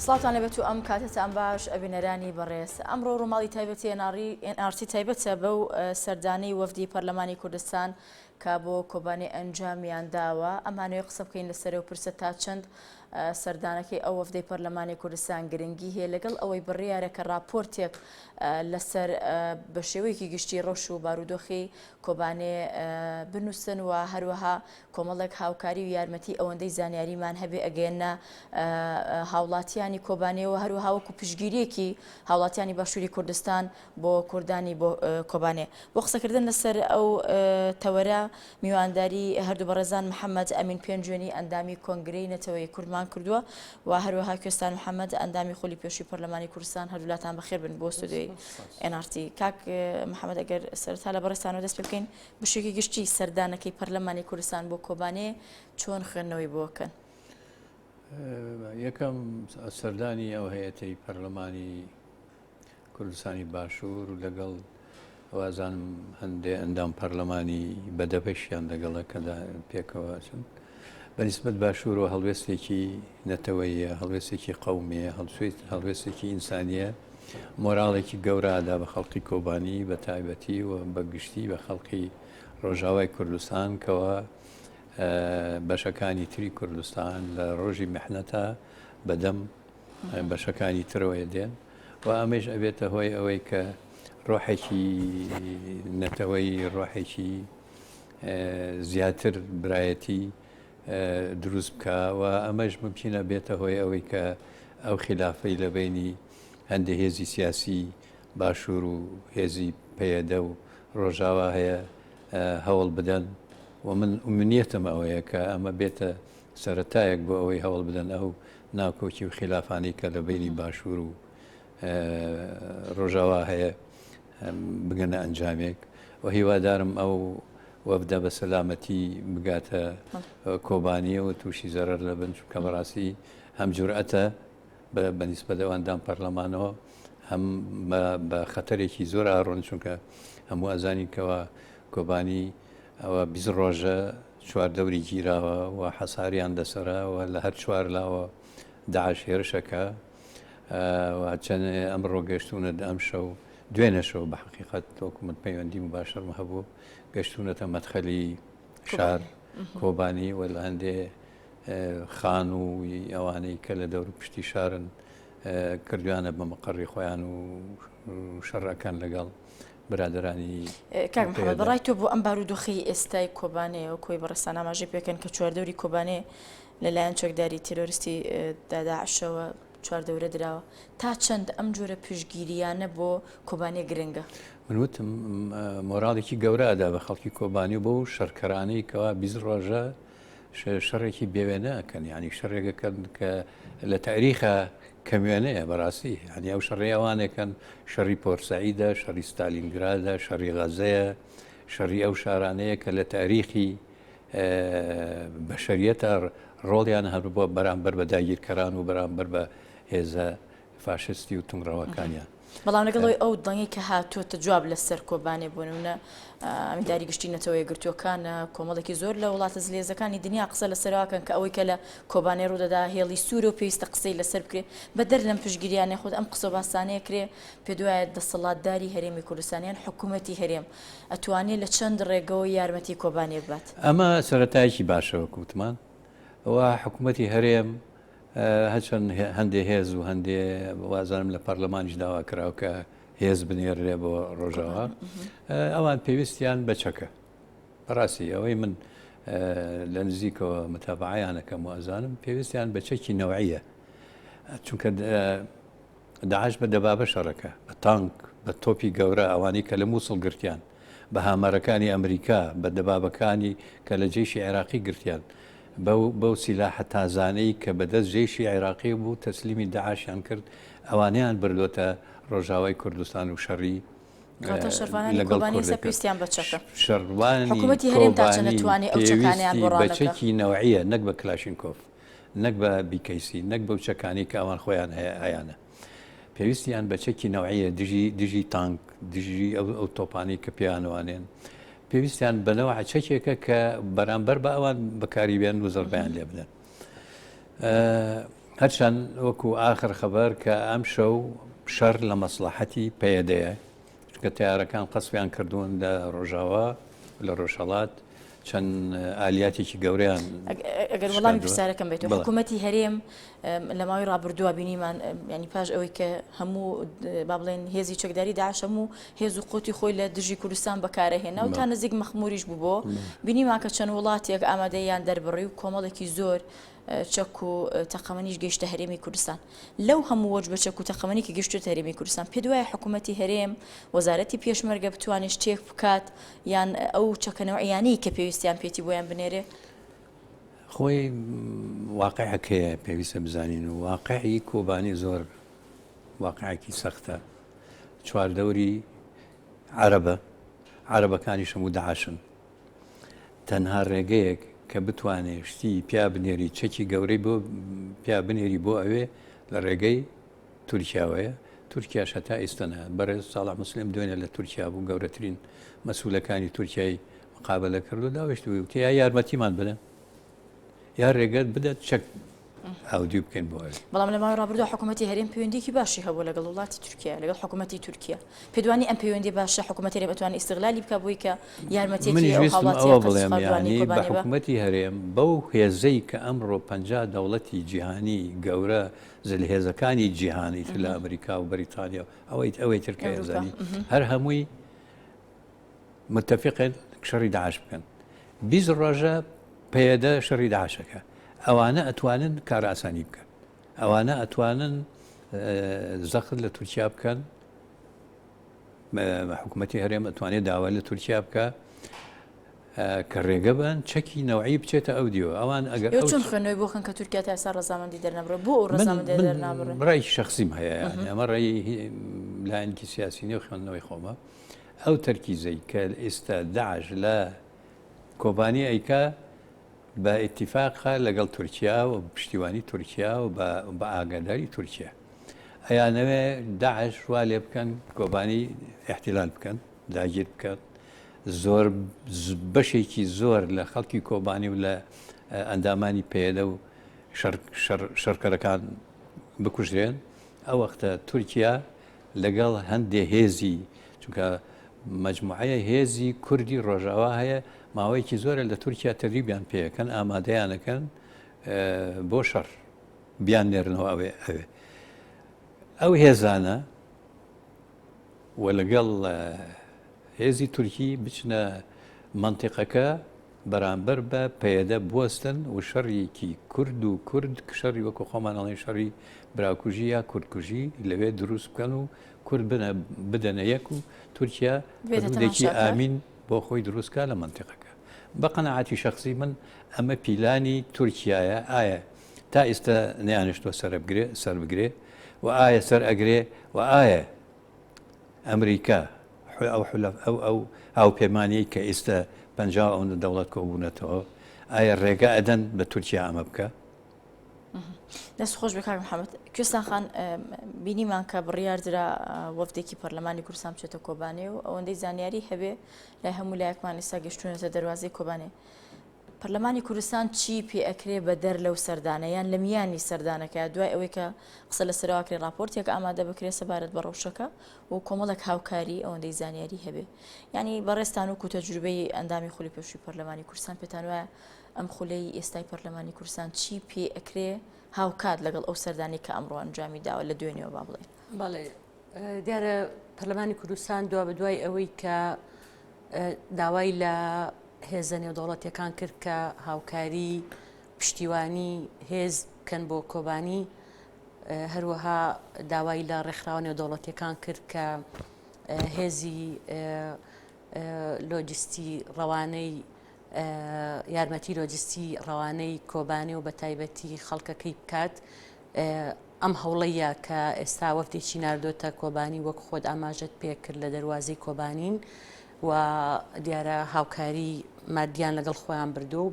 سڵاتان لەبێت و ئەم کاتتان باش ئەبینەرانی بەڕێز ئەمڕۆ ڕۆماڵی تایبەتی NRC تایبەتە بەو سەردانەی وەفدی پەرلەمانی کوردستان کە بۆ کۆبانێ ئەنجامیان داوە ئەمانەوەی قسە بکەین لەسەر و پرسە تا چەند سەردانەکەی ئەو وەفدەی پەرلەمانی کوردستان گرنگی هەیە لەگەڵ ئەوەی بڕیارە کە راپۆرتێک لەسەر بە شێوەیەکی گشتی ڕۆژ و بارودۆخی کۆبانێ بنووسن و هەروەها کۆمەڵێک هاوکاری و یارمەتی ئەوەندەی زانیاریمان هەبێ ئەگەیەنە هاوڵاتیانی کۆبانێەوە هەروەها وەکو پشگیریەکی هاوڵاتیانی باشووری کوردستان بۆ کوردانی بۆ کۆبانێ بۆ قسەکردن لەسەر ئەو تەوەرە میوانداری هەردوو بەڕێزان محەممەد ئەمین پێنجێنی ئەندامی کۆنگرەی نەتەوەی کوردمان کردووە و هەروەها کوێستان محەممەد ئەندامی خۆلی پێشووی پەرلەمانی کوردستان هەردوولاتان بەخێر بن بۆ ستودیۆی NRC کاک محەممەد ئەگەر سەرتا لە بەڕێستانەوە دەست پێ بکەین بشێکی گشتی سەردانەکەی پەرلەمانی کوردستان بۆ کۆبانێ چۆن خوێندنەوەی بۆکەن یەکەم سەردانی ئەو هەیەتەی پەرلەمانی کوردستانی باشوور و لەگەڵ ئەوازانم هەندێک ئەندام پەرلەمانی بەدەپەشیان لەگەڵە کە پێکەوە چن بەنسبەت باشوور و هەڵوێستێکی نەتەوەیە هەڵوێستێکی قەومیە هەڵوێستێکی ئینسانیە مۆراڵێکی گەورادا بە خەڵکی کۆبانی بە تایبەتی و بەگشتی بە خەڵکی ڕۆژاوای کوردستان کەەوە بەشەکانی تری کوردستان لە ڕۆژی میحنەتە بەدەم بەشەکانی ترەوەی دێن و ئەمەش ئەبێتە هۆی ئەوەی کە ڕۆحێکی نەتەوەی ڕۆحێکی زیاتر برایەتی دروست بکە و ئەمەش ممکنە بێتە هۆی ئەوەی کە ئەو خلافەی لە بینی هەندێک هێزی سیاسی باشوور و هێزی پەیەدە و ڕۆژاوا هەیە هەوڵ بدەن و من ئومنیەتم ئەوەیە کە ئەمە بێتە سەرەتایەک بۆ ئەوەی هەوڵ بدەن ئەو ناکۆکی و خلافانی کە لە بینی باشوور و ڕۆژاوا هەیە بگەنە ئەنجامێک و هیوادارم ئەو وەفدە بە سەلامەتی بگاتە کۆبانیە و تووشی زەرەر لە بن کە بەڕاستی هەم جورئەتە بەنسبەت ئەوەندام پەرلەمانەوە هەم بە خەتەرێکی زۆر ئاڕۆن چونکە هەموو ئەزانی کەەوە کۆبانی ئەوە 20 ڕۆژە چوار دەوری گیراوە و حەساریان دەسەرەوە لە هەر چوار لاوە داعش هێرشەکە چەند ئەمڕۆ گەشتونە ئەم شەو دوێنەشەوە بە حقیقەت تۆکومت پەیوەندی مباشرمە هەبوو گەشتونەتە مەدخەلی شار کۆبانی و لە هەندێ خان و ئەوانەی کە لە دەور پشتی شارن کردویانە بە مەقڕی خۆیان و شەڕەکان لەگەڵ برادرانی کاک محەممەد بەڕای تۆ بۆ ئەم بارودۆخی ئێستای کۆبانێ و کۆی بەڕێستان ئاماژەی پێکەن کە چواردەوری کۆبانێ لەلایەن چەکداری تیرۆریستی داعشەوە چواردەورە دراوە تا چەند ئەم جۆرە پشگیریانە بۆ کۆبانێ گرنگە من وتم مۆراڵێکی گەورەدا بە خەڵکی کۆبانی بۆ شەرکەرانەی کەوا 20 ڕۆژە شەڕێکی بێوێنەکەن ینی شەڕێگەکەن کە لە تاریخە کەمیێنەیە بەڕاستی هەنی ئەو شەڕێوانێکن شەڕی پۆرسعیدە شەڕی ستالینگرادە شەڕی غەزەیە شەڕی ئەو شارانەیە کە لە تاریخی بەشەریەتە ڕۆڵیان هەبووە بەرامبەر بە داگیرکەران و بەرامبەر بە هێزە فاشستی و تونگڕەوەکانیان بەڵام لەگەڵەوەی ئەو دڵنگی کە هاتووەتە جواب لەسەر کۆبانێ بوونە ئەمینداری گشتی نەتەوەی گرتوەکانە کۆمەڵێکی زۆر لە وڵاتە زلێزەکانی دنیا قسە لەسەرواکەن کە ئەوەی کە لە کۆبانێ ڕوودەدا هێڵی سوور و پێویستە قسەی لەسەر بکرێت بە دەر لەم پشگیریانێ خۆت ئەم قسە باسانەیە کرێ پێ دوایە دەسەڵاتداری هەرێمی کوردستانیان حکوومەتی هەرێم ئەتوانێت لە چەند ڕێگەوە یارمەتی کۆبانێ بات ئەمە سەرەتایکی باشەوە کوتمان ئەوە حکوومەتی هەرێم هەچەند هەندێ هێز و هەندێ وازانم لە پەرلەمانیش داوا کراوە کە هێز بنێڕێ بۆ ڕۆژاوە ئەوان پێویستیان بەچەکە بەڕاستی ئەوەی من لە نزیکەوە متابعیانەکەم و ئەزانم پێویستیان بەچەکی نەوعیە چونکە داعش بە دەبابە شەڕەکە بە تانک بە تۆپی گەورە ئەوانی کە لە مووسڵ گرتیان بە هامەرەکانی ئەمریکا بە دەبابەکانی کە لە جێشی عێراقی گرتیان بەو سیلاحە تازانەی کە بەدەست جێشی عێراقی بوو تەسلیمی داعشیان کرد ئەوانیان بردوتە ڕۆژاوای کوردستان و شەڕی حکوومەتی هەرێم تا چەند نەتوانێت ئەو چەکانیان بۆ بەچەکی نەوعیە نەک بە کلاشینکۆف نەک بە بیکەیسی نەک بەو چەکانی کە ئەوان خۆیان هەیەیانە پێویستیان بەچەکی نەوعیە دژی تانک دژی ئەو تۆپانی کە پیانوانێن پێویستیان بنەوە چەکێکە کە بەرامبەر بە ئەوان بەکاریبیان و زەربیان لێ بدەن هەرچەند وەکو ئاخر خەبەر کە ئەم شەو شەر لە مەسلحەتی پێدەیە کە تیارەکان قەسفیان کردوون لە ڕۆژاوا لە ڕۆژهەڵات چەند ئالیاتێکی گەورەیان. ئەگەر وەڵامی پرسیارەکەم بێت حکوومەتی هەرێم لە ماوەی ڕابردووە بینیمان ینی پاش ئەوەی کە هەموو با بڵێن هێزی چەکداری داعش هەموو هێز و قوتی خۆی لە دژی کوردستان بەکارەهێنا و تا نزیک مەخموریش بوو بۆ بینیمان کە چەند وڵاتێک ئامادەیان دەربڕی و کۆمەڵێکی زۆر چەک و تەقەمەنیش گەیشتە هەرێمی کوردستان. لەو هەموو وەج بە چەک و تەقەمەنی کە گەیشتوێتە هەرێمی کوردستان پێ دوایە حکوومەتی هەرێم وەزارەتی پێشمەرگە بتوانێت شتێک بکات یان ئەو چەکەنەوەیانی کە پێویستیان پێێتی بۆیان بنێرێ؟ خۆی واقعەکەیە پێویستە بزانین و واقعی کۆبانی زۆر واقعکی سەختە. چواردەوری عەرەبەکانی شەموو داعشن. تەنها ڕێگەیەک کە بتوانێت شتی پیا بنێری چەکی گەورەی بۆ پیا بنێری بۆ ئەوێ لە ڕێگەی تورکیاوەیە. تورکیا شەتا ئێستانە بەڕێز ساڵح موسلم دوێنێ لە تورکیا بوو گەورەترین مەسئولەکانی تورکیای مقابلە کردو داوەشت وتی یا یارمەتیمان بدەن یا ڕێگەت بدەت چەک ئاودی بکەین بۆ ئەوێ. بەڵام لە ماوەی ڕابردووە حکوومەتی هەرێم پەیوەندیکی باشی هەبوو لەگەڵ وڵاتی تورکیا لەگەڵ حکوومەتی تورکیا. پێدوانی ئەم پەیوەندی باشە حکوومەتی هەرێم بتوانێت ئیستیغلالی بکە بۆی کە یارمەتیەکی ئەو هاوڵاتیە بڵێم یانی بە حکوومەتی هەرێم بەو هێزەی کە ئەمڕۆ 50 دەوڵەتی جیهانی گەورە زلهێزەکانی جیهانی لە ئەمریکا و بەریتانیا ئەوەی ترکە هێزانی هەر هەمووی متفقن شەڕی داعش بکەن. 20 ڕۆژە پێدە شەڕی داعشەکە. ئەوانە ئەتوانن کار ئاسانی بکەن. ئەوانە ئەتوانن زەخت لە تورکیا بکەن. حکوومەتی هەرێم ئەتوانێت داوا لە تورکیا بکە کە ڕێگە بن چەکی نەوعی بچێتە ئەو دیوە. ئەوان ئەگەر چۆن خوێنەوەی بۆ خن کە تورکیا تا ئێستا ڕەزامەندی دەرنەبڕێ بۆ ئەو ڕەزامەندی دەرنابڕێ؟ ڕای شەخسیم هەیە ئەمە ڕێی لایەنکی سیاسی نێو خوێندنەوەی خۆمە. ئەو تەرکیزەی کە ئێستا داعش لە کۆبانی ئەیکا بە ئیتیفاقە لەگەڵ تورکیا و پشتیوانی تورکیا و بە ئاگاداری تورکیا ئەیانەوێ داعش وا لێ بکەن کۆبانی احتیلال بکەن داگیر بکەن زۆر بەشێکی زۆر لە خەڵکی کۆبانی و لە ئەندامانی پێدە و شەرکەرەکان بکوژێن. ئەو وەختە تورکیا لەگەڵ هەندێک هێزی چونکە مەجموعەیە هێزی کوردی ڕۆژاوا هەیە ماوەیەکی زۆرە لە تورکیا تەدریبیان پێەکەن ئامادەیانەکەن بۆ شەڕ بیان نێرنەوە ئەوێ ئەو هێزانە و لەگەڵ هێزی تورکی بچنە منتیقەکە بەرامبەر بە پەیەدە بوەستن و شەڕێکی کورد و کورد شەڕی وەکو خۆمانەڵی شەڕی براکوژی یا کوردکوژی لەوێ دروست بکەن و کورد بدەنە یەک و تورکیا بەدێکی ئامین بۆ خۆی دروستکە لە منتیقەکە. بە قەنەعاتی شەخصی من ئەمە پیلانی تورکیایە ئایا تا ئێستا نەیانشتوە سەر بگرێ و ئایا سەر ئەگرێ و ئایا ئەمریکا ئەو هاوپەیمانیی کە ئێستا 50 ئەو دەوڵەت کۆبوونەتەوە ئایا ڕێگە ئەدەن بە تورکیا ئەمە بکە؟ دەست خۆش بکار محەممەد کوێستان خان بینیمان کە بڕیاردرا وەفدێکی پەرلەمانی کوردستان بچێتە کۆبانێ و ئەوەندەی زانیاری هەبێ لای هەموو لایەکمان ئێستا گەشتونەتە دەواازەی کۆبانێ. پەرلەمانی کوردستان چی پێ ئەکرێ بە دەر لەو سەردانە یان لە میانی سەردانەکە دوای ئەوەی کە قسە لە سەرواکرێ راپۆرتێک ئامادە بکرێت سەبارەت بە ڕەوشەکە و کۆمەڵک هاوکاری ئەوەندەی زانیاری هەبێ. ینی بەڕێستان و کوتەجروبەی ئەندامی خولی پێشووی پەرلەمانی کوردستان پێتان وایە ئەم خولەی ئێستای پەرلەمانی کوردستان چی پێ ئەکرێ هاوکات لەگەڵ ئەو سەردانی کە ئەمڕۆ ئەنجامی داوە لە دوێنێەوە با بڵێ؟ بەڵێ دیارە پەرلەمانی کوردستان دوا بەدوای ئەوەی کە داوای لە هێزە نێودەوڵەتیەکان کرد کە هاوکاری پشتیوانی هێز بکەن بۆ کۆبانی هەروەها داوای لە ڕێکخراوە نێودەوڵەتیەکان کرد کە هێزی لۆجستی ڕەوانەی یارمەتی لۆجستی ڕەوانەی کۆبانی و بە تایبەتی خەڵکەکەی بکات. ئەم هەوڵەیە کە ئێستا وەفتێکی ناردۆتە کۆبانی وەک خۆت ئاماژەت پێکرد لە دەواازەی کۆبانین و دیارە هاوکاری مادیان لەگەڵ خۆیان بردو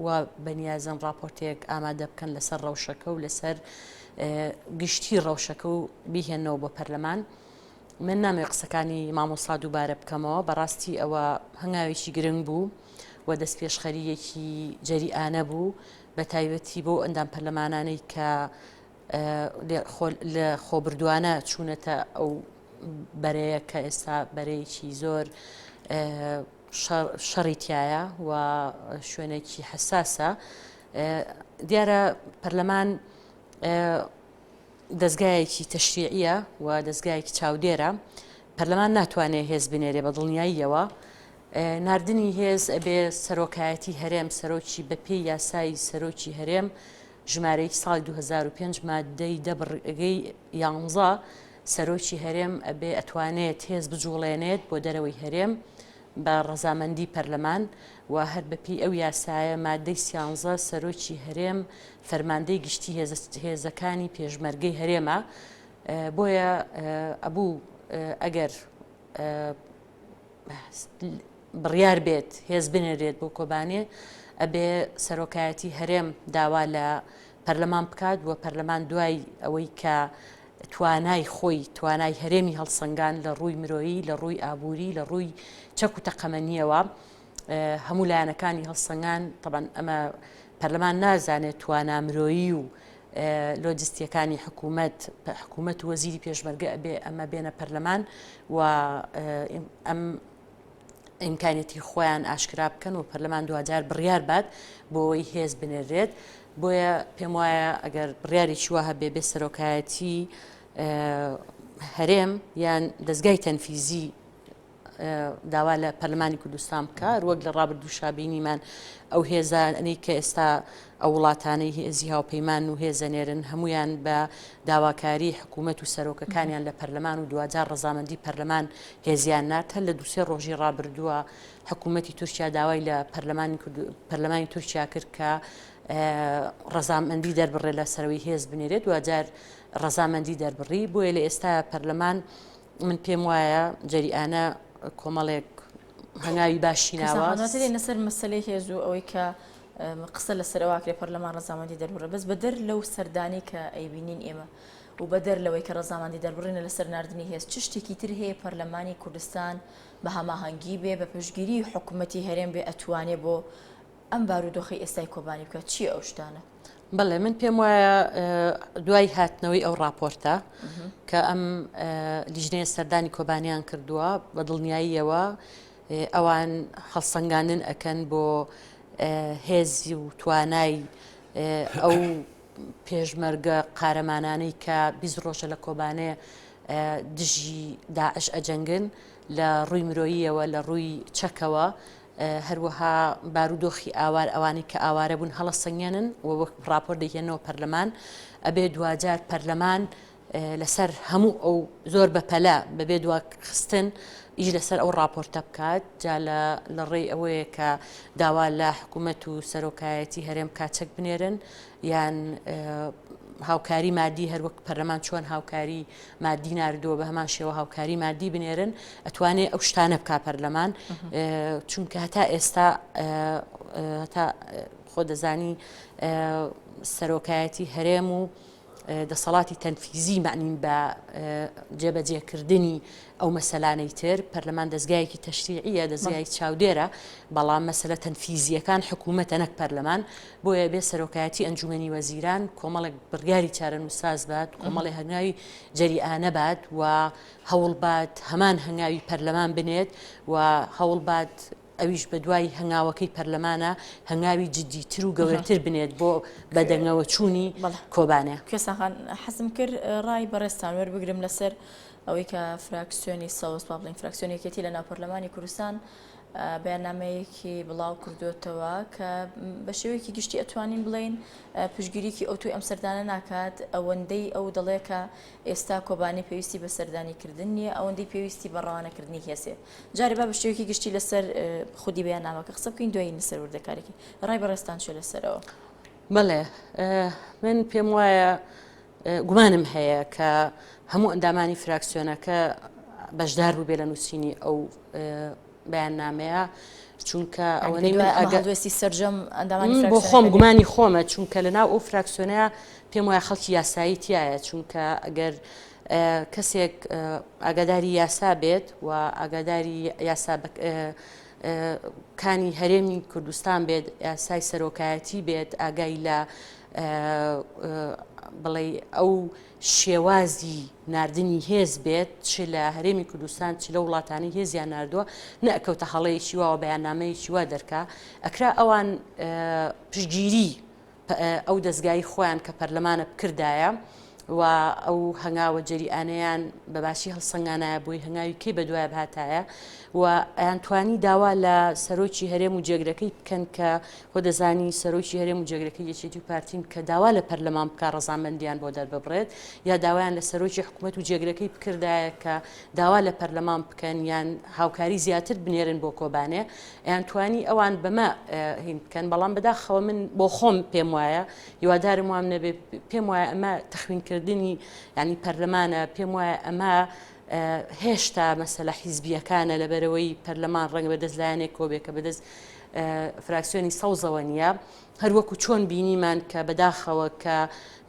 و بەنیازم راپۆرتێک ئامادە بکەن لەسەر ڕەوشەکە و لەسەر گشتی ڕەوشەکە و بیهێنەوە بۆ پەرلەمان. من نامێ قسەکانی مامۆستا دووبارە بکەمەوە بەڕاستی ئەوە هەنگاوێکی گرنگ بوو و دەست پێشخەریەکی جەریئانە بوو بە تایبەتی بۆ ئەندام پەرلەمانانەی کە لە خۆبردووانە چوونەتە ئەو بەرەیە کە ئێستا بەرەیەکی زۆر شەڕی تایە و شوێنێکی حساسە. دیارە پەرلەمان دەستگایەکی تەشریعیە و دەستگایەکی چاودێرە. پەرلەمان ناتوانێت هێز بنێرێ بە دڵنیاییەوە. ناردنی هێز ئەبێ سەرۆکایەتی هەرێم سەرۆکی بەپێی یاسایی سەرۆکی هەرێم ژمارەیەکی ساڵی 2005 مادەی دەبڕگەی 11 سەرۆکی هەرێم ئەبێ ئەتوانێت هێز بجوڵێنێت بۆ دەرەوەی هەرێم بە ڕەزامەندی پەرلەمان و هەر بەپێی ئەو یاسایە مادەی 13 سەرۆکی هەرێم فەرماندەی گشتی هێزەکانی پێشمەرگەی هەرێمە. بۆیە ئەبوو ئەگەر بڕیار بێت هێز بنێرێت بۆ کۆبانێ ئەبێ سەرۆکایەتی هەرێم داوا لە پەرلەمان بکات و پەرلەمان دوای ئەوەی کە توانای هەرێمی هەڵسەنگان لە ڕووی مرۆیی لە ڕووی ئابووری لە ڕووی چەک و تەقەمەنیەوە هەموو لایەنەکانی هەڵسەنگان طبعاً ئەمە پەرلەمان نازانێت توانا مرۆیی و لۆجستیەکانی حکوومەت و وەزیری پێشمەرگە ئەبێ ئەمە بێنە پەرلەمان و ئەم ئیمکانێتی خۆیان ئاشکرا بکەن و پەرلەمان دوجار بڕیار بات بۆ ئەوەی هێز بنێرێت. بۆیە پێم وایە ئەگەر بڕیارێکی وە هەبێ بێ سەرۆکایەتی هەرێم یان دەستگای تەنفیزی داوا لە پەرلەمانی کوردستان بکە وەک لە ڕابردوو شابینیمان ئەو هێزانەی کە ئێستا ئەو وڵاتانەی هێزی هاوپەیمان و هێزەنێرن هەمویان بە داواکاری حکوومەت و سەرۆکەکانیان لە پەرلەمان و دوجار ڕەزامەندی پەرلەمان هێزیان نات. هەر لە دووسێ ڕۆژی ڕابردووە حکوومەتی تورکیا داوای لە پەرلەمانی تورکیا کرد کە ڕەزامەندی دەربڕێ لە سەرەوەی هێز بنێرێت دوجار ڕەزامەندی دەربڕی. بۆیە لە ئێستا پەرلەمان من پێم وایە جەریئانە کۆمەڵێک هەنگاوی باشی ناوە لەسەر مەسەلەی هێز و ئەوەی کە قسە لە سەرواکرێ پەرلەمان ڕەزامەندی دەربڕێ بەس بەدەر لەو سەردانی کە ئەیبینین ئێمە و بەدەر لەوەی کە ڕەزامەندی دەربڕینە لەسەر ناردنی هێز چ شتێکی تر هەیە پەرلەمانی کوردستان بە هەماهەنگی بێ بە پشتگیری حکوومەتی هەرێم بێ ئەتوانێ بۆ ئەم بارودۆخی ئێستای کۆبانی بکات چییە ئەو شتانە؟ بەڵێ من پێم وایە دوای هاتنەوەی ئەو راپۆرتە کە ئەم لیژنەیە سەردانی کۆبانیان کردووە بە دڵنیاییەوە ئەوان هەڵسەنگاندن ئەکەن بۆ هێزی و توانای ئەو پێشمەرگە قارەمانانەی کە 20 ڕۆژە لە کۆبانەیە دژی داعش ئەجەنگن لە ڕووی مرۆییەوە لە ڕووی چەکەوە هەروەها بارودۆخی ئاوار ئەوانەی کە ئاوارە بوون هەڵەسەنگێنن و وەک راپۆر دەهێنەوە پەرلەمان ئەبێ دوجار پەرلەمان لەسەر هەموو ئەو زۆر بەپەلا بەبێ دواخستن ئیش لەسەر ئەو راپۆرتە بکات جا لە ڕێی ئەوەیە کە داوا لە حکوومەت و سەرۆکایەتی هەرێم کاچەک بنێرن یان هاوکاری مادی هەروەک پەرلەمان چۆن هاوکاری مادی ناردووە بە هەمان شێوە هاوکاری مادی بنێرن ئەتوانێت ئەو شتانە بکا پەرلەمان چونکە هەتا ئێستا هەتا خۆ دەزانی سەرۆکایەتی هەرێم و دەسەڵاتی تەنفیزی معنین بە جێبەجێکردنی ئەو مەسەلانەی تر پەرلەمان دەستگایەکی تەشریعیە دەستگایەکی چاودێرە بەڵام مەسەلە تەنفیزیەکان حکوومەتە نەک پەرلەمان بۆیە بێ سەرۆکایەتی ئەنجومەنی وەزیران کۆمەڵێک بڕیاری چارەنووساز بات کۆمەڵی هەنگاوی جەریئانە بات و هەوڵ بات هەمان هەنگاوی پەرلەمان بنێت و هەوڵ بات ئەویش بە دوای هەنگاوەکەی پەرلەمانە هەنگاوی جددیتر و گەورەتر بنێت بۆ بەدەنگەوە چوونی کۆبانێ. کوێساخان حەزم کرد ڕای بەڕێستان وەربگرم لەسەر ئەوەی کە فراکسیۆنی سەوز با بڵین فراکسیۆنێکەتی لە ناو پەرلەمانی کوردستان بەیاننامەیەکی بڵاو کردوتەوە کە بە شێوەیەکی گشتی ئەتوانین بڵین پشتگیریکی ئەو توی ئەم سەردانە ناکات ئەوەندەی ئەو دەڵێ کە ئێستا کۆبانی پێویستی بە سەردانیکردن نییە ئەوەندەی پێویستی بە ڕەوانەکردنی هێزێ جارێ با بە شێوەیەکی گشتی لەسەر خودی بەیاننامەکە قسە بکەین دوایی لەسەر وردەکارێکی ڕای بەڕێستان چێ لەسەرەوە؟ بەڵێ من پێم وایە گومانم هەیە کە هەموو ئەندامانی فراکسیۆنەکە بەشدار بوو بێ لە نووسینی ئەو بەیاننامەیە چونکە ئەوەی ئەگەدوێستی سەررجەم ئەندامانی بۆ خۆم گومانی خۆمە چونکە لەناو ئەو فراکسیۆنەیە پێم وایە خەڵکی یاسایی تایە چونکە ئەگەر کەسێک ئاگاداری یاسا بێت و ئاگاداری یاسا کانی هەرێمی کوردستان بێت یاسای سەرۆکایەتی بێت ئاگای لە بڵێ ئەو شێوازی نردنی هێز بێت چ لە هەرێمی کوردستان چ لە وڵاتانی هێزیان نردووە نەکەوتە هەڵەیەکی وا و بەیاننامەیەکی وا دەرکا ئەکرا ئەوان پشتگیری ئەو دەستگای خۆیان کە پەرلەمانە بکردایە و ئەو هەنگاوە جەریئانەیان بەباشی هەڵسەنگانایە بۆی هەنگاوی کەی بەدوای بهاتایە و ئەیانتوانی داوا لە سەرۆکی هەرێم و جێگرەکەی بکەن کە خۆ دەزانی سەرۆکی هەرێم و جێگرەکەی یەکێتی و پارتین کە داوا لە پەرلەمان بکە ڕەزامەندیان بۆ دەرببڕێت یا داوایان لە سەرۆکی حکوومەت و جێگرەکەی بکردایە کە داوا لە پەرلەمان بکەن یان هاوکاری زیاتر بنێرن بۆ کۆبانێ ئەیانتوانی ئەوان بەمە هین بکەن بەڵام بەداخەوە من بۆ خۆم پێم وایە هیوادارم وام نەبێ پێم وایە ئەمە تەخوینکردنی ینی پەرلەمانە پێم وایە ئەمە هێشتا مەسەلە حیزبیەکانە لەبەرەوەی پەرلەمان ڕەنگە بەدەست لایەنێک کۆبێت کە بەدەست فراکسیۆنی سەوزەوە نیە هەروەکو چۆن بینیمان کە بەداخەوە کە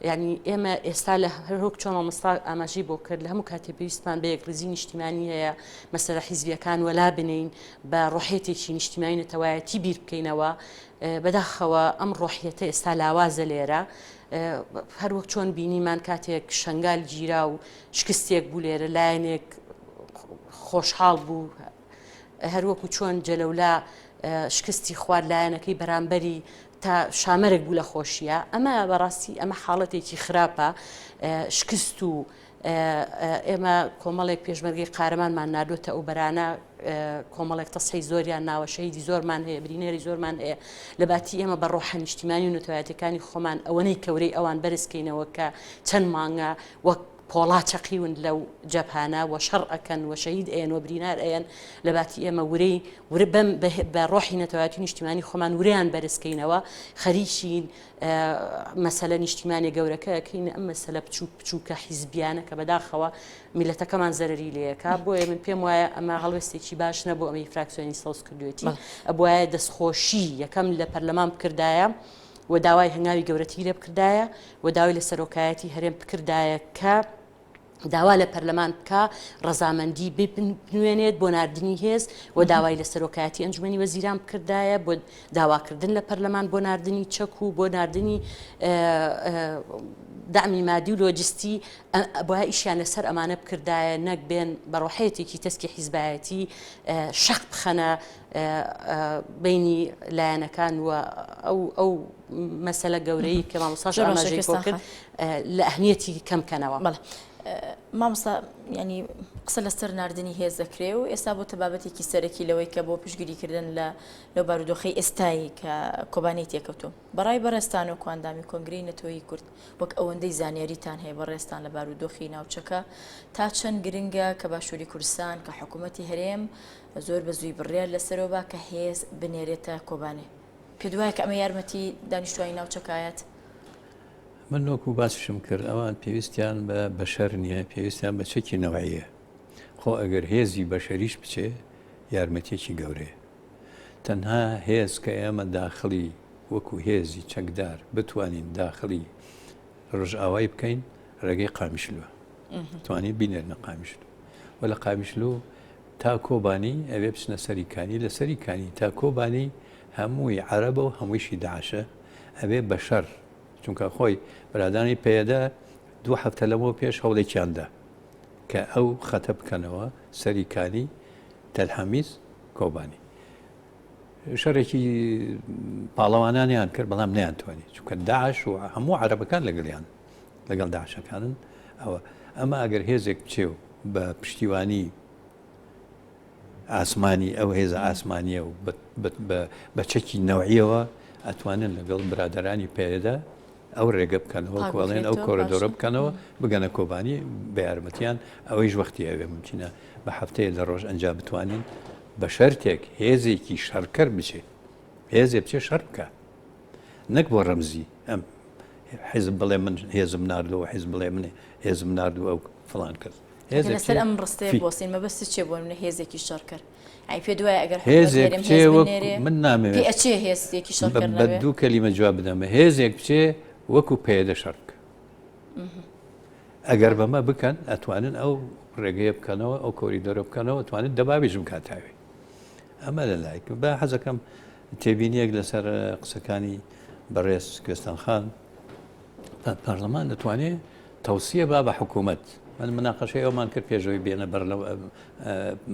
ینی ئێمە ئێستا لە هەروەک چۆن مامۆستا ئاماژەی بۆ کرد لە هەموو کاتێ پێویستمان بە یەکڕزی نیشتیمانی هەیە مەسەلە حیزبیەکان وەلا بنین بە ڕۆحێتێکی نیشتیمانی نەتەوایەتی بیر بکەینەوە بەداخەوە ئەم ڕۆحیەتە ئێستا لاوازە لێرە هەروەک چۆن بینیمان کاتێک شنگال گیرا و شکستێک بوو لێرە لایەنێک خۆشحاڵ بوو هەروەکو چۆن جەلەولا شکستی خوارد لایەنەکەی بەرامبەری تا شامەرێک بوو لە خۆشیە ئەمە بەڕاستی ئەمە حاڵەتێکی خراپە شکست و ئێمە کۆمەڵێک پێشمەرگەی قارەمانمان نردوێتە ئەو بەرانە کۆمەڵێک تەسەی زۆریان ناوە شەیدی زۆرمان هەیە برینێری زۆرمان هەیە لە باتی ئێمە بە ڕۆحە نیشتیمانی و نەتەوایەتەکانی خۆمان ئەوەنەی کەورەی ئەوان بەرزکەینەوە کە چەند مانگە وەک پۆڵا چەقیون لەو جەبهانە و شەڕ ئەکەن و شەهید ئەیەن و برینار ئەیەن لە باتی ئێمە ورەی بەم بە ڕۆحی نەتەوایەتی نیشتیمانی خۆمان وریان بەرزکەینەوە خەریکین مەسەلە نیشتیمانی گەورەکەکەین ئەم مەسەلە بچووکە حیزبیانە کە بەداخەوە میلەتەکەمان زەرری لەیەکا بۆیە من پێم وایە ئەمە هەڵوێستێکی باش نەبوو ئەمەی فراکسیۆنی سەوز کردوێتی ئەبوایە دەستخۆشی یەکەم لە پەرلەمان بکردایە و داوای هەنگاوی گەورەتری لێ بکردایە و داوای لە سەرۆکایەتی هەرێم بکردایە کە داوا لە پەرلەمان بکە ڕەزامەندی بنوێنێت بۆ نردنی هێز و داوای لە سەرۆکایەتی ئەنجومەنی وەزیران بکردایە بۆ داواکردن لە پەرلەمان بۆ نردنی چەک و بۆ نردنی دامی مادی و لۆجستی بۆ ئیشیان لەسەر ئەمانە بکردایە نەک بێن بە ڕۆحەیەتێکی تەسکی حیزبایەتی شەق بخەنە بینی لایەنەکان و ئەو مەسەلە گەورەی کە مامۆستاش ئاماژەی بۆ کرد لە ئەهمیەتی کەمکەنەوە. مامۆستا ینی قسە لەسەر نردنی هێز دەکرێ و ئێستا بۆ تەبابەتێکی سەرەکی لەوەی کە بۆ پشتگیریکردن لە بارودۆخەی ئێستایی کە کۆبانەی تێکەوتوم بەڕای بەڕێستان و کواندامی کۆنگرەی نەتۆیی کورد وەک ئەوەندەی زانیاریتان هەیە بەڕێستان لە بارودۆخی ناوچەکە تا چەند گرنگە کە باشووری کوردستان کە حکوومەتی هەرێم زۆر بەزووی بڕیار لەسەرەوە کە هێز بنێرێتە کۆبانێ پێ دوایە کە ئەمە یارمەتی دانیشتوانی ناوچەکایەت من وەکو باسشم کرد ئەوان پێویستیان بە بەشەر نییە پێویستیان بە چەکی نەوەیە خۆ ئەگەر هێزی بەشەریش بچێ یارمەتێکی گەورەیە تەنها هێز کە ئێمە داخلی وەکو هێزی چەکدار بتوانین داخلی ڕژئاوای بکەین ڕێگەی قامیشلووە توانین بینێرنە قامیشلو و لە قامیشلو تا کۆبانی ئەوێ بچنە سەریکانی لە سەریکانی تا کۆبانی هەمووی عەرەبە و هەموویشی داعشە ئەوێ بەشەر چونکە خۆی بەرادانی پێدا دوو هەفتە لەمەوە پێش هەوڵێکیاندا کە ئەو خەتە بکەنەوە سەریکانی تەلحەمیز کۆبانی شەڕێکی پاڵەوانانیان کرد بەڵام نەیانتوانی چونکە داعش و هەموو عەرەبەکان لەگەڵ داعشەکانن ئەوە ئەمە ئەگەر هێزێک بچێ و بە پشتیوانی ئاسمانی ئەو هێزە ئاسمانیە و بە چەکی نەوعیەوە ئەتوانن لەگەڵ برادەرانی پێدا ئەو ڕێگە بکەنەوە کوڵێن ئەو کۆرەدۆرە بکەنەوە بگەنە کۆبانی بە یارمەتیان ئەوەیش وەختی ئەوێ ممکنە بە هەفتەیە لە ڕۆژ ئەنجام بتوانین بە شەرتێک هێزێکی شەڕکەر بچێت هێزێ بچێ شەڕ بکە نەک بۆ ڕەمزی ئەم حیزب بڵێ من هێزم ناردووە حیزب بڵێ من هێزم ناردووە ئەو فڵان کرد لەسەر ئەم ڕستەیە بۆسین مەبەستی چێ بۆ منە هێزێکی شەڕکەر ئەی پێ دوایە ئەگەر هێزێک بچێ من نامەوێت ئەچێ هێزێکی شەڕکەر بە دوو کەلیمە جواب بدەمە هێزێک بچێ وەکو پێدە شەڕک ئەگەر بەمە بکەن ئەتوانن ئەو ڕێگەیە بکەنەوە ئەو کۆریدۆرە بکەنەوە توانێت دەبابیژم کاتاوێ ئەمە لە لایک بە حەزەکەم تێبینیەک لەسەر قسەکانی بەڕێز کوێستان خان پارلەمان دەتوانێت تەوسیە بە حکوومەت من مناقەشەی ئەومان کرد پێشەوەی بێنە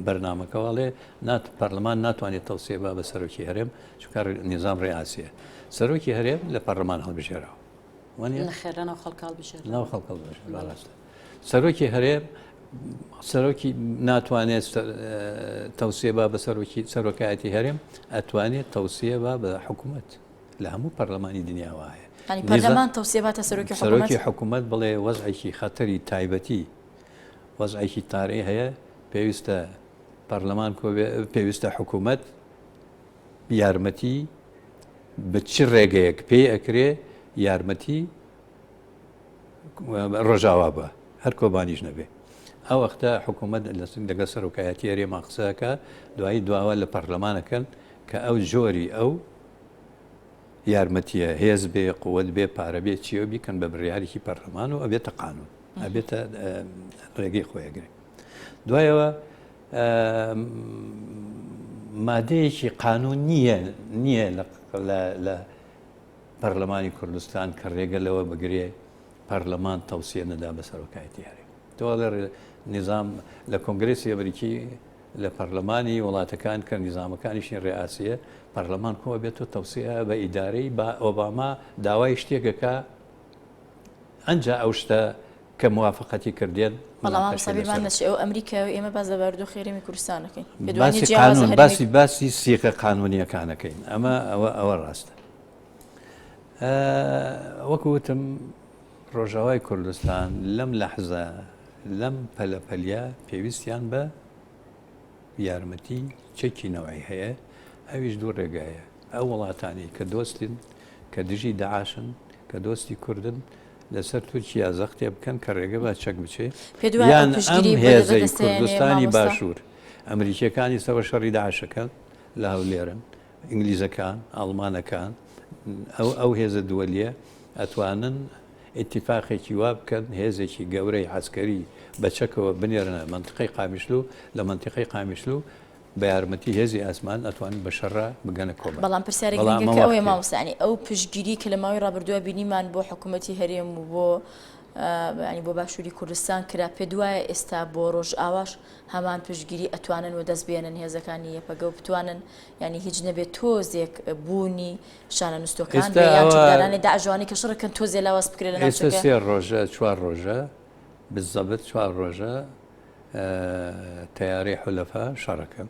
بەرنامەکەواڵێ پەرلەمان ناتوانێت تەوسیە بە سەرۆکی هەرێم چونکە نیزام ڕێئاسیە سەرۆکی هەرێم لە پەرلەمان هەڵبژێراوە ناو خەڵکەڵ ڕاستە سەرۆکی هەرێم سەرۆکی ناتوانێت تەوسیە بە سەرۆکایەتی هەرێم ئەتوانێت تەوسیە بە حکوومەت لە هەموو پەرلەمانی دنیاوە هەیە پەرلەمان تەوسیە باتە سەرۆکی حکوومەت بڵێ وەزعێکی خەتەری تایبەتی وەزعێکی تارەی هەیە پێویستە پەرلەمان پێویستە حکوومەت یارمەتی بە چ ڕێگەیەک پێی ئەکرێ یارمەتی ڕۆژاوا بە هەر کۆبانیش نەبێ ئەو وەختە حکوومەت لەگەڵ سەرۆکایەتی هەرێما قسەکە دوایی دواوە لە پەرلەمانەکەن کە ئەو جۆری ئەو یارمەتیە هێز بێ قووەت بێ پارە بێ چیە بیکەن بە بڕیارێکی پەرلەمان و ئەبێتە قانون ئەبێتە ڕێگەی خۆیەگرێ دوایەوە مادەیەکی قانون نییە لە پەرلەمانی کوردستان کە ڕێگە لەوە بگرێ پەرلەمان تەوسیە نەدا بە سەرۆکایەتی هەرێم تۆ نظام لە کۆنگرێسی ئەمریکی لە پەرلەمانی وڵاتەکان کە نیزامەکانیشی ڕێئاسیە پەرلەمان کۆ بێتەوە تەوسیە بە ئیدارەی بە ئۆباما داوای شتێکەکە ئەنجا ئەو شتە کە موافقەتی کردێن بەڵام سەبیرمان نەچێ ئەو ئەمریکا و ئێمە باز بەردوو خێرەمی کوردستانەکەین باسی سیقە قانونیەکانەکەین ئەمە ئەوە ڕاستە وەکو وتم ڕۆژاوای کوردستان لەم لەحزە لەم پەلەپەلیا پێویستیان بە یارمەتی چەکی نەوەی هەیە ئەویش دوو ڕێگایە ئەو وڵاتانی کە دۆستن کە دژی داعاشن کە دۆستی کوردن لەسەر تورکیا زەختێ بکەن کە ڕێگە بە چەک بچێ یان ئەم هێزەی کوردستانی باشوور ئەمریکیەکانی سەوە شەڕی داعاشەکەن لە هەولێرن ئینگلیزەکان ئەڵمانەکان ئەو هێزە دووەلیە ئەتوانن ئیتیفاقێکی وا بکەن هێزێکی گەورەی عسکەری بەچەکەوە بنێرنە منتقەی قامیشلو لە منتیقەی قامیشلو بە یارمەتی هێزی ئاسمان ئەتوانن بە شەڕە بگەنە کۆبە بەڵام پرسیارێکەکە ئەوەی مامۆستانی ئەو پشتگیری کە لە ماوەی ڕابردووە بینیمان بۆ حکوومەتی هەرێم و بۆ بۆ باشووری کوردستان کرا پێ دوایە ئێستا بۆ ڕۆژ ئاواش هەمان پشتگیری ئەتوانن و دەست بێنن هێزەکانی یەپەگە و بتوانن ینی هیچ نەبێت تۆزێک بوونی شانە نووسۆکان یاندارانی داژوانی کە شڕەکەن تۆزێ لاواز بکرێن ئێستا سێ ڕۆژە چوار ڕۆژە بزەبت چوار ڕۆژە تەیارەی حولەفا شەڕەکەن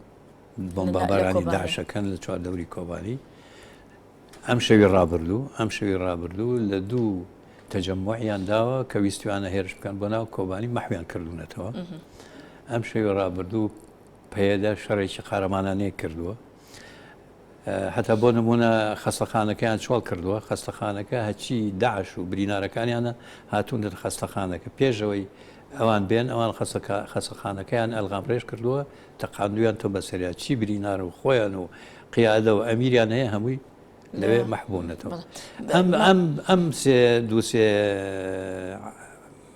بۆمبارانی داعشەکەن لە چوار دەوری کۆبانی ئەم شەوی ڕابردوو لە دوو تەجەموعیان داوە کە ویستوانە هێرش بکەن بۆ ناو کۆبانی مەحویان کردوونەتەوە ئەم شەوی ڕابردوو پەیەدا شەڕێکی قارەمانانەیە کردووە هەتا بۆ نمونە خەستەخانەکەیان چۆڵ کردووە خەستەخانەکە هەچی داعش و برینارەکانیانە هاتوونە خەستەخانەکە پێشەوەی ئەوان بێن ئەوان خەستەخانەکەیان ئەلغامڕێژ کردووە تەقاندویان تۆ بەسەریا چی برینار و خۆیان و قیادە و ئەمیریان هەیە هەمووی لەوێ مەحبوونەتەوە ئەم دووسێ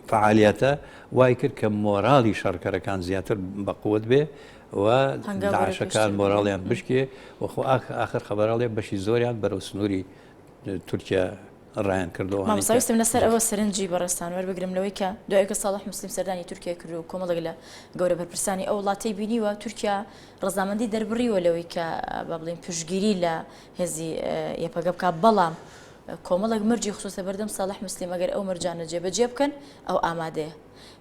فعالیەتە وای کرد کە مۆراڵی شەڕکەرەکان زیاتر بەقوت بێ و داعشەکان مۆراڵیان بشکێ وەخۆ ئاخر خەبەراڵێ بەشی زۆریان بەرەو سنووری تورکیا ڕایان کردەوە مامۆستاویستم لەسەر ئەوە سەرنجی بەڕێستان وەربگرم لەوەی کە دوایکە ساڵح مسلیم سەردانی تورکیا کرد و کۆمەڵێک لە گەورە بەرپرسانی ئەو وڵاتەی بینیوە تورکیا ڕەزامەندی دەربڕیوە لەوەی کە با بڵێن پشتگیری لە هێزی یەپەگە بکات بەڵام کۆمەڵێک مرجی خصوصە بەردەم ساڵح مسلیم ئەگەر ئەو مرجانە جێبەجێ بکەن ئەو ئامادەیە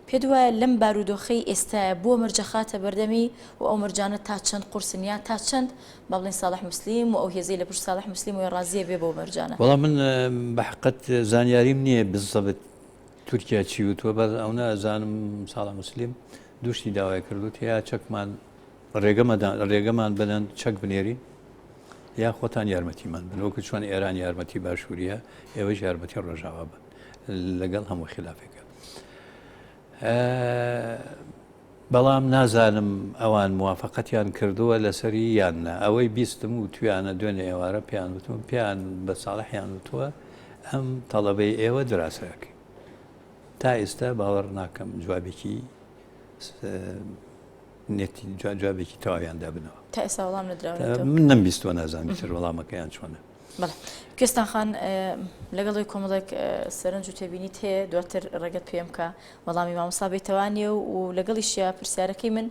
پێ دوایە لەم بارودۆخەی ئێستاە بۆ مرجە خاتە بەردەمی و ئەو مرجانە تا چەند قورسنیان تا چەند با بڵێن ساڵح مسلیم و ئەو هێزەی لە پشت ساڵح مسلیم و ڕازیە بێ بۆ مرجانە وەڵام من بەحقەت زانیاریم نییە بزەبت تورکیا چی وتوە بەس ئەو نازانم ساڵح مسلیم دوشتی داوای کردوت یا چەکمان ڕێگەمان بدەن چەک بنێری یا خۆتان یارمەتیمان بن وەکو چۆن ئێران یارمەتی باشووریە ئێوەش یارمەتی ڕۆژاوا بن لەگەڵ هەموو خلافێکە بەڵام نازانم ئەوان موافقەتیان کردووە لەسەری یاننا ئەوەی بیستم و تویانە دوێنێ ئێوارە پیان وتم پیان بە ساڵحیان وتووە ئەم تەڵەبەی ئێوە دراسەکەی تا ئێستا باوەڕ ناکەم جوابێکی نێتی جوابێکی تەواویان دابنەوە تا ئێستا وەڵام نەدراوێتەوە. من نەمبیستوە نازانم تر وەڵامەکەیان چۆنە. بەڵێ کوێستان خان لەگەڵی کۆمەڵێک سەرنج و تێبینیت هەیە دواتر ڕێگەت پێم کە وەڵامی مامۆستا بێتەوانێ و لەگەڵیشیە پرسیارەکەی من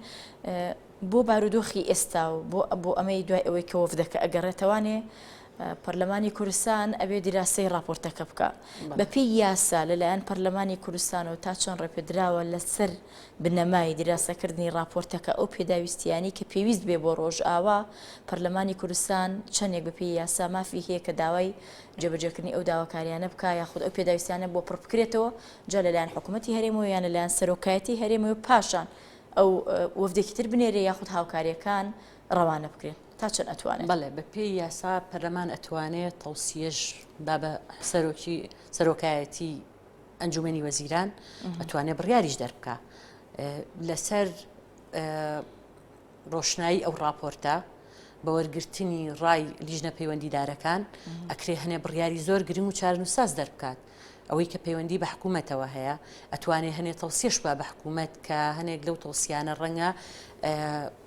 بۆ بارودۆخی ئێستا و بۆ ئەمەی دوای ئەوەی کە وەفدەکە ئەگەڕێتەوانێ پەرلەمانی کوردستان ئەبێ دیراسەی راپۆرتەکە بکە بەپێی یاسا لەلایەن پەرلەمانی کوردستانەوە تا چۆن ڕێپێدراوە لەسەر بنەمای دیراسەکردنی راپۆرتەکە ئەو پێداویستیانی کە پێویست بێ بۆ ڕۆژئاوا پەرلەمانی کوردستان چەندێک بەپێی یاسا مافی هەیە کە داوای جێبەجێکردنی ئەو داواکاریانە بکە یاخود ئەو پێداویستیانە بۆ پڕ بکرێتەوە جا لەلایەن حکوومەتی هەرێمەوە یان لەلایەن سەرۆکایەتی هەرێمەوە پاشان ئەو وەفدێکی تر بنێرێ یاخود هاوکاریەکان ڕەوانە بکرێن تا چەند ئەتوانێت. بەڵێ بەپێی یاسا پەرلەمان ئەتوانێت تەوسیەش با بە سەرۆکایەتی ئەنجومەنی وەزیران ئەتوانێت بڕیاریش دەربکە لەسەر ڕۆشنایی ئەو راپۆرتە بە وەرگرتنی ڕای لیژنە پەیوەندیدارەکان ئەکرێ هەنێ بڕیاری زۆر گرنگ و چارەنووساز دەربکات. ئەوەی کە پەیوەندی بە حکوومەتەوە هەیە ئەتوانێت هەنێ تەوسیەش بە حکوومەت کە هەنێک لەو تەوسیانە ڕەنگە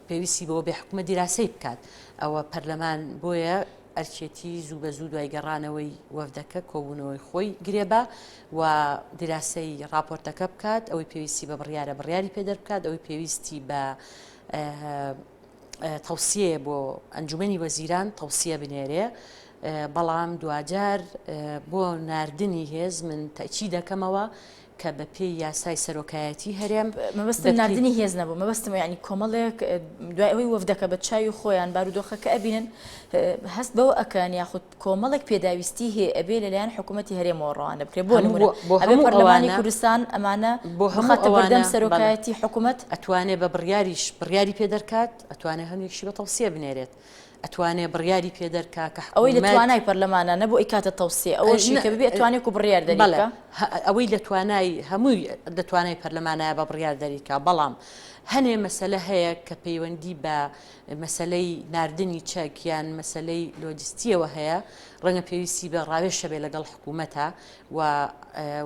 پێویستی بۆ بێ حکوومەت دیراسەی بکات. ئەوە پەرلەمان بۆیە ئەرچێتی زوو بە زوو دوای گەڕانەوەی وەفدەکە کۆبوونەوەی خۆی گرێبە و دیراسەی راپۆرتەکە بکات. ئەوەی پێویستی بە بڕیاری پێدەر بکات. ئەوەی پێویستی بە تەوسیە بۆ ئەنجومەنی وەزیران تەوسیە بنێرێ. بەڵام دوجار بۆ ناردنی هێز من تاکی دەکەمەوە کە بەپێی یاسای سەرۆکایەتی هەرێم مەبەستم ناردنی هێز نەبوو مەبەستم ینی کۆمەڵێک دوای ئەوەی وەفدەکە بە چاوی خۆیان بارودۆخەکە ئەبینن هەست بەوە ئەکەن یاخود کۆمەڵێک پێداویستی هەیە ئەبێ لەلایەن حکوومەتی هەرێمەوە ڕەوانە بکرێت بۆ ئەبێ پەرلەمانی کوردستان ئەمانە بۆ بخاتە بەردەم سەرۆکایەتی حکوومەت ئەتوانێت بە بڕیاری پێدەرکات ئەتوانێت هەندێکشی بە تەوسیە بنێرێت ئەتوانێت بڕیاری پێدەرکا کە ئەوەی لە توانای پەرلەمانە نەبوو ئیکاتە تەوسیە ئەوەشی کە ببێت ئەتوانێت و بڕیار دەریکە ئەوەی لە توانای هەمووی دەتوانای پەرلەمانایە بە بڕیار دەریکا. بەڵام هەنێ مەسەلە هەیە کە پەیوەندی بە مەسەلەی ناردنی چەک یان مەسەلەی لۆجستیەوە هەیە ڕەنگە پێویستی بە ڕاوێشە بێ لەگەڵ حکوومەتە و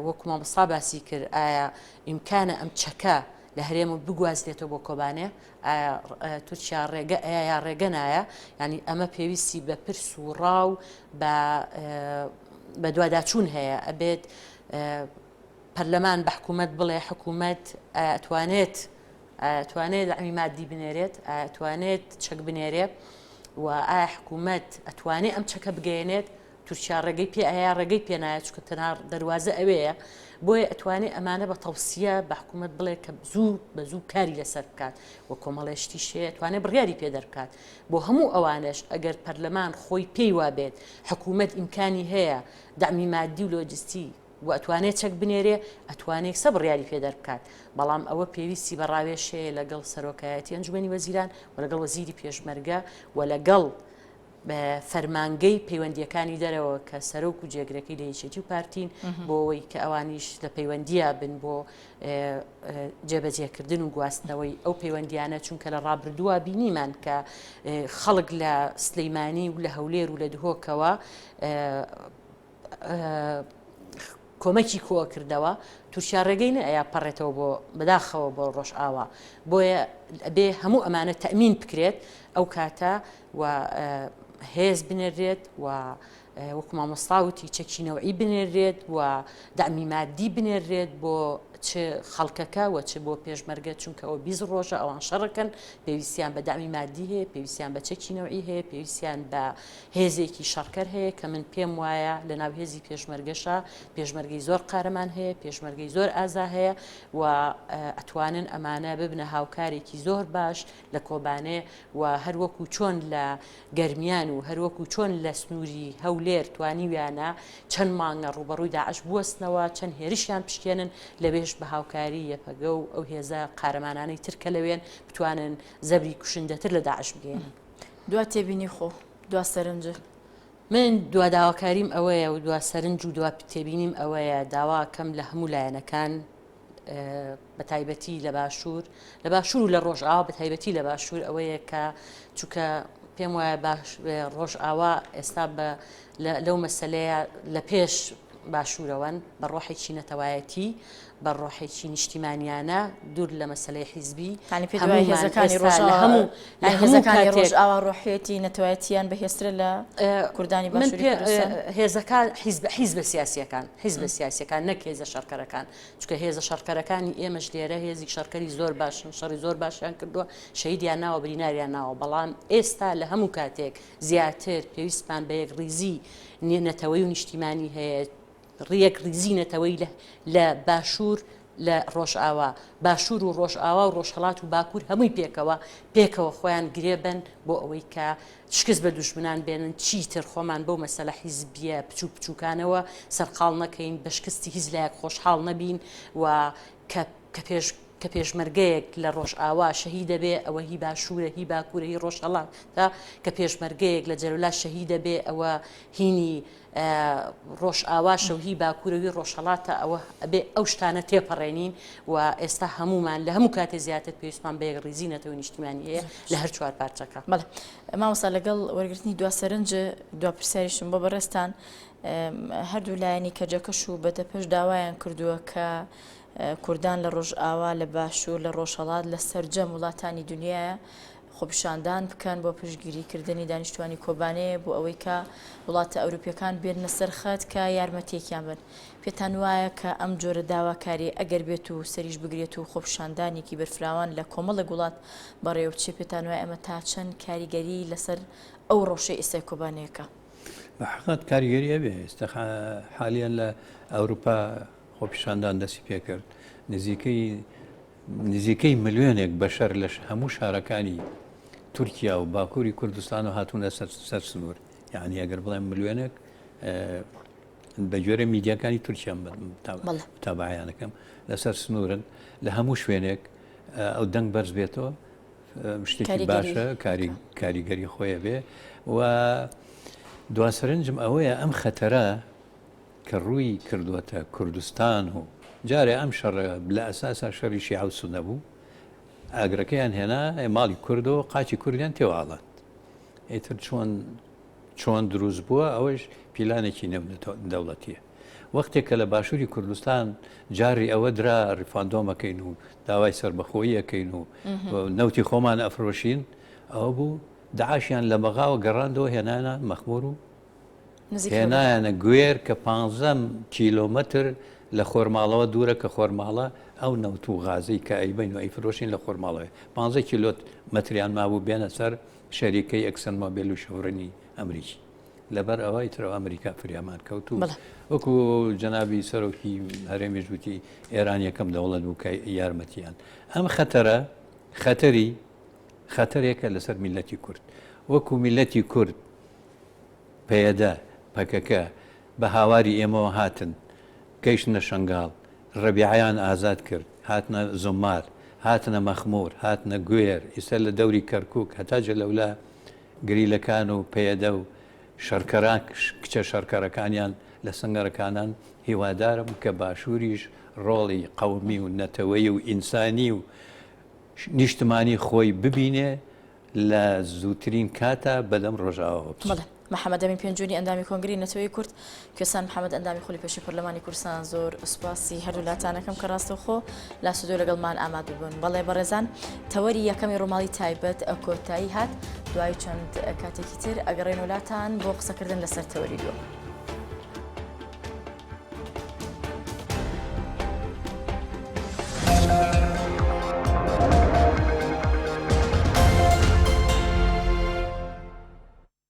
وەکو مامۆستا باسی کرد ئایا ئیمکانە ئەم چەکە لە هەرێمە بگوازرێتەوە بۆ کۆبانێ تورکیا ڕێگە یا ڕێگە نایە ینی ئەمە پێویستی بە پرس و ڕاو بە دوواداچوون هەیە ئەبێت پەرلەمان بە حکوومەت بڵێ حکوومەت ئەتوانێت دەعمی مادی بنێرێت ئەتوانێت چەک بنێرێ و ئایا حکوومەت ئەتوانێت ئەم چەکە بگەێنێت تورکیا ڕێگەی پێ ئایا ڕێگەی پێنایە چکە تەنها دەواازە ئەوەیە بۆیە ئەتوانێت ئەمانە بە تەوسیە بە حکوومەت بڵێ کە بە زوو کاری لەسەر بکات و کۆمەڵێشتی شێ توانێت بڕیاری پێدەر بکات. بۆ هەموو ئەوانش ئەگەر پەرلەمان خۆی پێی وابێت حکوومەت ئیمکانی هەیە دەعمی مادی و لۆجستی و ئەتوانێت چەک بنێرێ ئەتوانێت سە بڕیاری پێدەر بکات. بەڵام ئەوە پێویستی بە ڕاوێشەیە لەگەڵ سەرۆکایەتی ئەنجومەنی وەزیران و لەگەڵ وەزیری پێشمەرگە و لەگەڵ بە فەرمانگەی پەیوەندیەکانی دەرەوە کە سەرۆک و جێگرەکەی لە یەکێتی و پارتین بۆ ئەوەی کە ئەوانیش لە پەیوەندیە بن بۆ جێبەجێکردن و گواستنەوەی ئەو پەیوەندیانە چونکە لە ڕابردووە بینیمان کە خەڵک لە سلەیمانی و لە هەولێر و لە دهۆکەوە کۆمەکی کۆ کردەوە تورکیا ڕێگەی ئەیا پەڕێتەوە بۆ بەداخەوە بۆ ڕۆژئاوا بۆیە بێ هەموو ئەمانە تەمین بکرێت ئەو کاتە و هێز بنێرێت و وەکو مامۆستاوتی چەکینەوەی بنێرێت و دەعمی مادی بنێرێت بۆ چ خەڵکەکە و چ بۆ پێشمەرگە چونکە ئەو 20 ڕۆژە ئەوان شەڕەکەن پێویستیان بە دەعمی مادی هەیە پێویستیان بە چەکینەوەی هەیە پێویستیان بە هێزێکی شەڕکەر هەیە کە من پێم وایە لە ناو هێزی پێشمەرگەشە پێشمەرگەی زۆر قارەمان هەیە پێشمەرگەی زۆر ئازا هەیە و ئەتوانن ئەمانە ببنە هاوکارێکی زۆر باش لە کۆبانێ و هەروەکو چۆن لە گەرمیان و هەروەکو چۆن لە سنووری هەولێر توانیویانە چەند مانگە ڕوبەڕووی داعش بوەستنەوە چەند هێرشیان پشکێنن لەبێش بە هاوکاری یەپەگە و ئەو هێزە قارەمانانەی ترکە لەوێن بتوانن زەبری کوشندەتر لە داعش بگەێنن. دوا تێبینی خۆ دوا سەرنج من دوا داواکاریم ئەوەیە و دوا سەرنج و دوا تێبینیم ئەوەیە داواکەم لە هەموو لایەنەکان بە تایبەتی لە باشوور و لە ڕۆژئاوا بە تایبەتی لە باشوور ئەوەیە کە چونکە پێم وایە ڕۆژئاوا ئێستا لەو مەسەلەیە لە پێش باشوورەوەن بە ڕۆحێکی نەتەوایەتی بە ڕۆحێکی نیشتیمانیانە دوور لە مەسلەی حیزبی هێزەکانی ڕۆژئاوا ڕۆحێتی نەتوایەتیان بەهێزترە لە کوردانی باشووری کوردستان هێزەکان حیزبە سیاسیەکان حیزبە سیاسیەکان نەک هێزە شەڕکەرەکان چونکە هێزە شەڕکەرەکانی ئێمەش لێرە هێزی شەڕکەری زۆر باشن شەڕی زۆر باشیان کردووە شەهیدیان ناوە بریناریان ناوە بەڵام ئێستا لە هەموو کاتێک زیاتر پێویستمان بە یەک ڕیزی نەتەوەی و نیشتیمانی هەیە ڕیەک ریزی نەتەوەی لە باشوور لە ڕۆژئاوا باشوور و ڕۆژئاوا و ڕۆژهەڵات و باکوور هەمووی پێکەوە خۆیان گرێبن بۆ ئەوەی کە شکست بە دوژمنان بێنن چیتر خۆمان بەو مەسەلە حیزبیە بچووکانەوە سەرقاڵ نەکەین بە شکستی هیچ لایەک خۆشحاڵ نەبین و کە پێشمەرگەیەک لە ڕۆژئاوا شەهید دەبێ ئەوە هی باشوورە هی باکوورە هی ڕۆژهەڵات تا کە پێشمەرگەیەک لە جەرەولا شەهید دەبێ ئەوە هینی ڕۆژئاواشە و هی باکوورەوی ڕۆژهەڵاتە ئەوە ئەبێ ئەو شتانە تێپەڕێنین و ئێستا هەمومان لە هەموو کاتێ زیاتر پێویستمان بە یەک ڕیزی نەتەوەی نیشتیمانی هەیە لە هەر چوار پارچەکە. بەڵێ مامۆستا لەگەڵ وەرگرتنی دوا سەرنج دوا پرسیاریشم بۆ بەڕێستان هەردوو لایەنی کەجەکەش و بەدەپەش داوایان کردووە کە کوردان لە ڕۆژئاوا لە باشوور لە ڕۆژهەڵات لە سەرجەم وڵاتانی دنیاە خۆپیشاندان بکەن بۆ پشتگیریکردنی دانیشتوانی کۆبانەیە بۆ ئەوەی کە وڵاتە ئەوروپیەکان بێنە سەر خەت کە یارمەتێکیان بن پێتان وایە کە ئەم جۆرە داواکاری ئەگەر بێت و سەریش بگرێت و خۆپیشاندانێکی بەرفراوان لە کۆمەڵە وڵات بەڕێوەچێ پێتان وایە ئەمە تا چەند کاریگەری لەسەر ئەو ڕۆژەی ئێستای کۆبانەیەەکە بەحقیقەت کاریگەری ئەبێ ئێستا حالیان لە ئەوروپا خۆپیشاندان دەستی پێکرد نزیکەی ملیۆنێک بەشەر لە هەموو شارەکانی تورکیا و باکووری کوردستان و هاتوونە سەر سنوور یعنی ئەگەر بڵێم ملیۆنێک بە جۆرە میدیاکانی تورکیان تابعیانەکەم لەسەر سنوورن لە هەموو شوێنێک ئەو دەنگ بەرز بێتەوە شتێکی باشە کاریگەری خۆیە بێ و دواسەرنجم ئەوەیە ئەم خەتەرە کە ڕووی کردووەتە کوردستان و جارێ ئەم شەڕە لە ئەساسا شەڕی شیعە و سونە بوو ئاگرەکەیان هێنا ماڵی کوردەوە قاچی کوردیان تێوەهاڵات ئیتر چۆن دروست بووە ئەوەش پیلانێکی نێودەوڵەتیە وەختێک کە لە باشووری کوردستان جاری ئەوە درا ریفاندۆمەکەین و داوای سربەخۆییەکەین و نەوتی خۆمان ئەفرۆشین ئەوە بوو داعاشیان لە بەغاوە گەڕاندەوە هێنانە مەخموور و هێنایانە گوێر کە 15 کیلۆمەتر لە خۆرماڵەوە دوورە کە خۆرماڵە ئەو نەوت و غازەی کە ئەیبین و ئەیفرۆشین لە خۆرماڵەوە 15 کیلۆت مەتریان مابوو بێنە سەر شەریکەی ئەکسەنمۆبیل و شەورنی ئەمریکی لەبەر ئەوەی ترەوە ئەمریکا فریامان کەوت و وەکو جەنابی سەرۆکی هەرێمی ژووتی ئێران یەکەم دەوڵەت بوو کە یارمەتیان ئەم خەتەرێکە لەسەر میلەتی کورد وەکو میلەتی کورد پەیەدا پەکەکە بە هاواری ئێمەوە هاتن گەیشتنە شنگاڵ ڕەبیعیان ئازاد کرد هاتنە زومار هاتنە مەخموور هاتنە گوێر ئیستا لە دەوری کەرکووک هەتا جەلەولا گریلەکان و پەیەدە و شەرکەران کچە شەرکەرەکانیان لە سنگەرەکانان هیوادارم کە باشووریش ڕۆڵی قەومی و نەتەوەی و ئینسانی و نیشتمانی خۆی ببینێ لە زووترین کاتە بەدەم ڕۆژاوە محەممەد ئەمین پێنجوونی ئەندامی کۆنگری نەتەوەی کورد کوێستان محەممەد ئەندامی خۆلی پێشی پەرلەمانی کوردستان زۆر سوپاسی هەردوو لاتانەکەم کە ڕاستەوخۆ لا سودۆ لەگەڵمان ئامادە بوون بەڵێ بەڕێزان تەوەری یەکەمی ڕۆماڵی تایبەت ئەو کۆتایی هات دوای چەند کاتێکی تر ئەگەڕێن وڵاتان بۆ قسەکردن لەسەر تەوەری دووە.